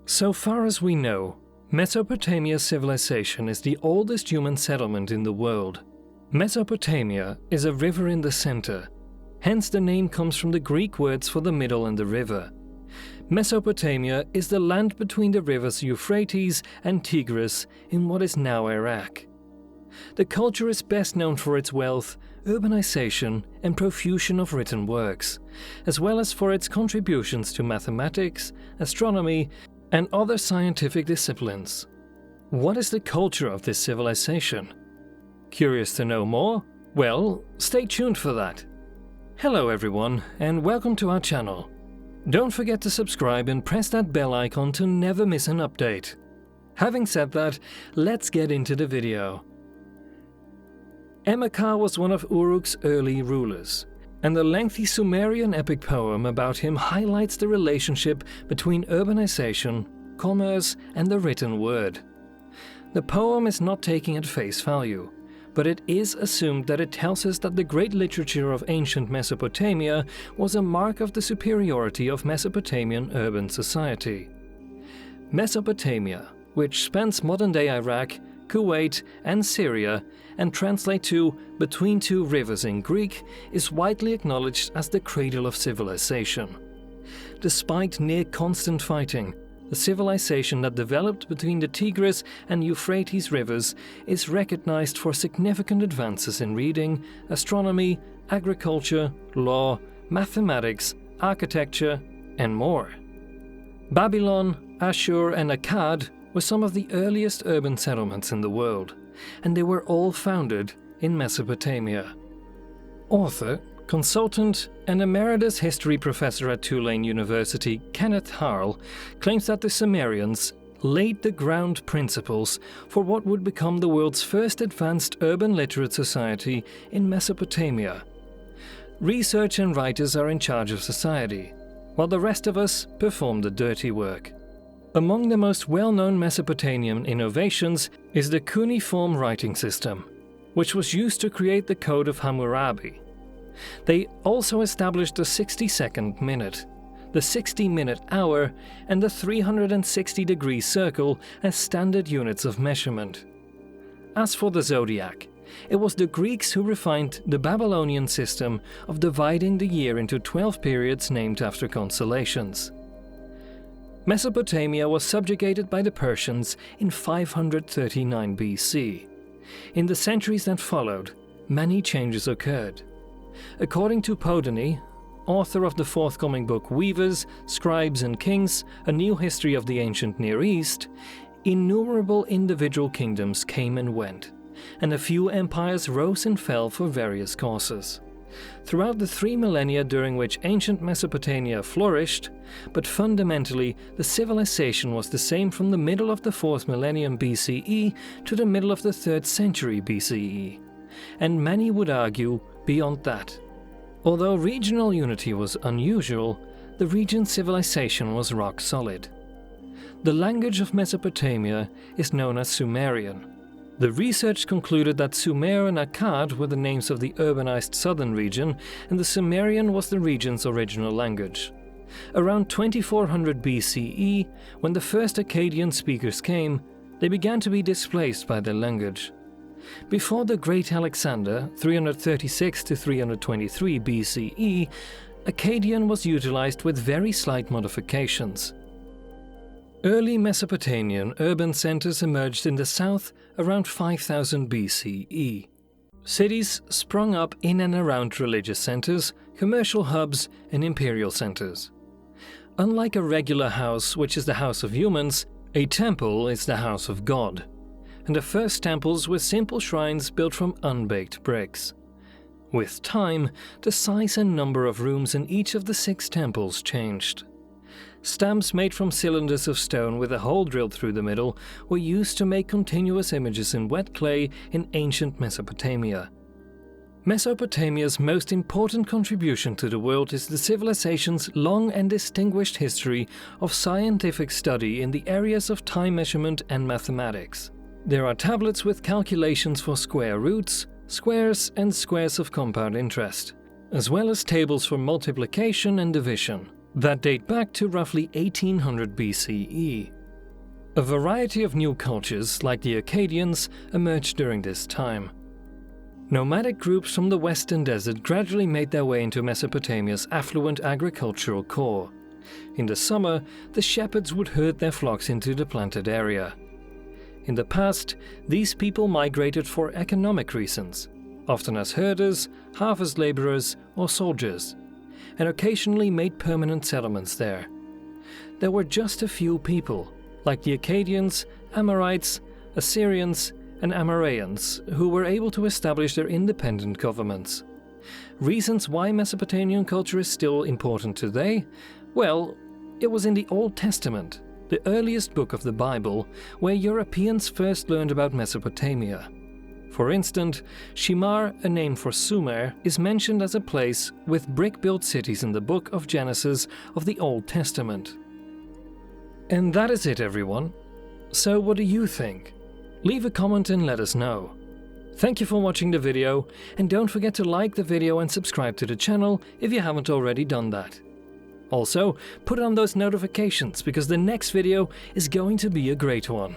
So far as we know, Mesopotamia civilization is the oldest human settlement in the world. Mesopotamia is a river in the center, hence the name comes from the Greek words for the middle and the river. Mesopotamia is the land between the rivers Euphrates and Tigris in what is now Iraq. The culture is best known for its wealth, urbanization, and profusion of written works, as well as for its contributions to mathematics, astronomy, and other scientific disciplines. What is the culture of this civilization? Curious to know more? Well, stay tuned for that. Hello everyone, and welcome to our channel. Don't forget to subscribe and press that bell icon to never miss an update. Having said that, let's get into the video. Emeka was one of Uruk's early rulers, and the lengthy Sumerian epic poem about him highlights the relationship between urbanization, commerce, and the written word. The poem is not taken at face value, but it is assumed that it tells us that the great literature of ancient Mesopotamia was a mark of the superiority of Mesopotamian urban society. Mesopotamia, which spans modern-day Iraq, Kuwait, and Syria, and translate to between two rivers in Greek, is widely acknowledged as the cradle of civilization. Despite near constant fighting, the civilization that developed between the Tigris and Euphrates rivers is recognized for significant advances in reading, astronomy, agriculture, law, mathematics, architecture, and more. Babylon, Ashur, and Akkad were some of the earliest urban settlements in the world, and they were all founded in Mesopotamia. Author, consultant, and emeritus history professor at Tulane University, Kenneth Harle, claims that the Sumerians laid the ground principles for what would become the world's first advanced urban literate society in Mesopotamia. Research and writers are in charge of society, while the rest of us perform the dirty work. Among the most well-known Mesopotamian innovations is the cuneiform writing system, which was used to create the Code of Hammurabi. They also established the 60-second minute, the 60-minute hour, and the 360-degree circle as standard units of measurement. As for the zodiac, it was the Greeks who refined the Babylonian system of dividing the year into 12 periods named after constellations. Mesopotamia was subjugated by the Persians in 539 BC. In the centuries that followed, many changes occurred. According to Podany, author of the forthcoming book Weavers, Scribes and Kings, A New History of the Ancient Near East, innumerable individual kingdoms came and went, and a few empires rose and fell for various causes. Throughout the 3 millennia during which ancient Mesopotamia flourished, but fundamentally the civilization was the same from the middle of the 4th millennium BCE to the middle of the 3rd century BCE, and many would argue beyond that. Although regional unity was unusual, the region's civilization was rock solid. The language of Mesopotamia is known as Sumerian. The research concluded that Sumer and Akkad were the names of the urbanized southern region, and the Sumerian was the region's original language. Around 2400 BCE, when the first Akkadian speakers came, they began to be displaced by their language. Before the Great Alexander, 336 to 323 BCE, Akkadian was utilized with very slight modifications. Early Mesopotamian urban centers emerged in the south around 5000 BCE. Cities sprung up in and around religious centers, commercial hubs, and imperial centers. Unlike a regular house, which is the house of humans, a temple is the house of God, and the first temples were simple shrines built from unbaked bricks. With time, the size and number of rooms in each of the 6 temples changed. Stamps made from cylinders of stone with a hole drilled through the middle were used to make continuous images in wet clay in ancient Mesopotamia. Mesopotamia's most important contribution to the world is the civilization's long and distinguished history of scientific study in the areas of time measurement and mathematics. There are tablets with calculations for square roots, squares, and squares of compound interest, as well as tables for multiplication and division. that date back to roughly 1800 BCE. A variety of new cultures, like the Akkadians, emerged during this time. Nomadic groups from the western desert gradually made their way into Mesopotamia's affluent agricultural core. In the summer, the shepherds would herd their flocks into the planted area. In the past, these people migrated for economic reasons, often as herders, harvest laborers, or soldiers, and occasionally made permanent settlements there. There were just a few people, like the Akkadians, Amorites, Assyrians, and Amorreans, who were able to establish their independent governments. Reasons why Mesopotamian culture is still important today? Well, it was in the Old Testament, the earliest book of the Bible, where Europeans first learned about Mesopotamia. For instance, Shimar, a name for Sumer, is mentioned as a place with brick-built cities in the book of Genesis of the Old Testament. And that is it, everyone. So what do you think? Leave a comment and let us know. Thank you for watching the video, and don't forget to like the video and subscribe to the channel if you haven't already done that. Also, put on those notifications because the next video is going to be a great one.